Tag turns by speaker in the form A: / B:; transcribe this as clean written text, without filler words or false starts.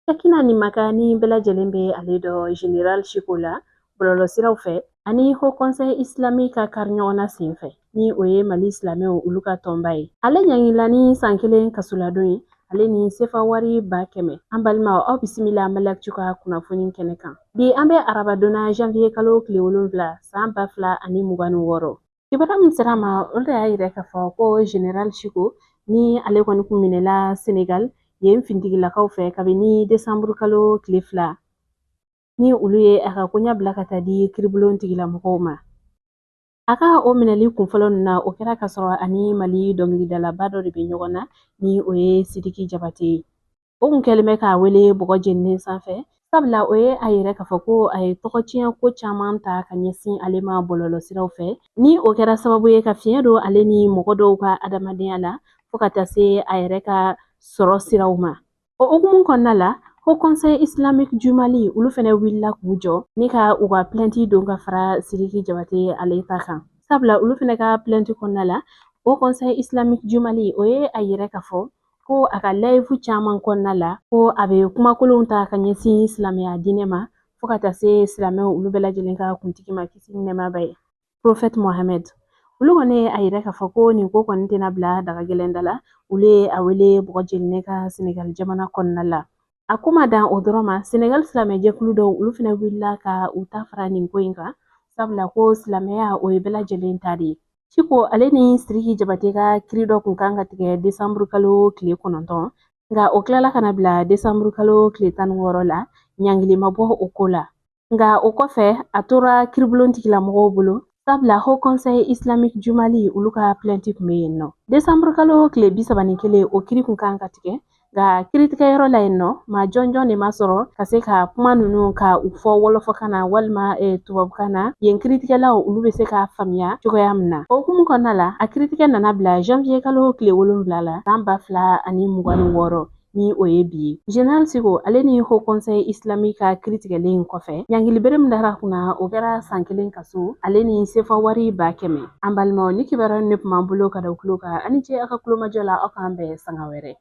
A: Sakina ni makani bɛɛ lajɛlen bɛ ale dɔ General Shiko la bɔlɔlɔsiraw fɛ ani Haut Conseil Islamique ka kari ɲɔgɔnna sen fɛ ni o ye Mali silamɛw olu ka tɔnba ye. Ale ɲangila ni san 1 kasoladon ye ale ni sefa wari 100,000. An balimaw aw bisimila Maliactu ka kunnafoni kɛnɛ kan. Bi an bɛ arabadonna janvier kalo tile 7 san 2026. Kibaruya min sera ma olu de y'a yira k'a fɔ ko General Shiko ni ale kɔni kun minɛla Senegal yen fintigilakaw fɛ kabini décembre kalo tile 2 ni olu ye a ka koɲa bila ka taa di kiribulon tigilamɔgɔw ma. A ka o minɛli kunfɔlɔ ninnu na o kɛra ka sɔrɔ ani Mali dɔnkilidalaba dɔ de bɛ ɲɔgɔn na ni o ye Sidiki Jabate ye. O kun kɛlen bɛ k'a wele bɔgɔ jeninen sanfɛ sabula o ye a yɛrɛ k'a fɔ ko a ye tɔgɔtiɲɛ ko caman ta ka ɲɛsin ale ma bɔlɔlɔsiraw fɛ ni o kɛra sababu ye ka fiɲɛ don ale ni mɔgɔ dɔw ka adamadenya la fo ka taa se a yɛrɛ ka sɔrɔ siraw ma. O hukumu kɔnɔna la Haut Conseil Islamique du Mali olu fɛnɛ wulila k'u jɔ ni ka u ka plainte don ka fara Sidiki Jabate ale ta kan. Sabula olu fɛnɛ ka plainte kɔnɔna la Haut Conseil Islamique du Mali o ye a yɛrɛ k'a fɔ ko a ka live caman kɔnɔna la ko a bɛ kumakolonw ta ka ɲɛsin silamɛya diinɛ ma fo ka taa se silamɛw olu bɛɛ lajɛlen ka kuntigi ma kisi ni nɛɛma b'a ye Prophète Mohammed. Olu kɔni ye a yira k'a fɔ ko nin ko kɔni tɛna bila daga gɛlɛn da la olu ye a wele bɔgɔ jeninen ka Senegal jamana kɔnɔna la. A ko ma dan o dɔrɔn ma Senegal silamɛjɛkulu dɔw olu fɛnɛ wulila ka u ta fara nin ko in kan sabula ko silamɛya o ye bɛɛ lajɛlen ta de ye. Ciko ale ni Sidiki Jabate ka kiri dɔ kun kan ka tigɛ décembre kalo tile 9 nka o tilala ka na bila décembre kalo tile 16 la ɲangili ma bɔ o ko la. Nka o kɔfɛ a tora kiribulon tigilamɔgɔw bolo sabula Haut Conseil Islamique du Mali olu ka plainte kun bɛ yen nɔ. Décembre kalo tile 31 o kiri kun kan ka tigɛ nka kiritigɛyɔrɔ la yen nɔ maa jɔnjɔn de ma sɔrɔ ka se ka kuma ninnu ka u fɔ wɔlɔfɔkan na walima tubabukan na yen kiritigɛlaw olu bɛ se k'a faamuya cogoya min na. O hukumu kɔnɔna la a kiritigɛ nana bila janvier kalo tile 7 la san 2026 ni o ye bi ye. General Siko ale ni Haut Conseil Islamique ka kiritigɛlen kɔfɛ ɲangili bere min dara kunna o kɛra san 1 kaso ale ni sefa wari 100,000. An balimaw ni kibaruya ne kun b'an bolo ka da u tulo kan ani ce a ka kulomajɔ la aw k'an bɛn sanga wɛrɛ.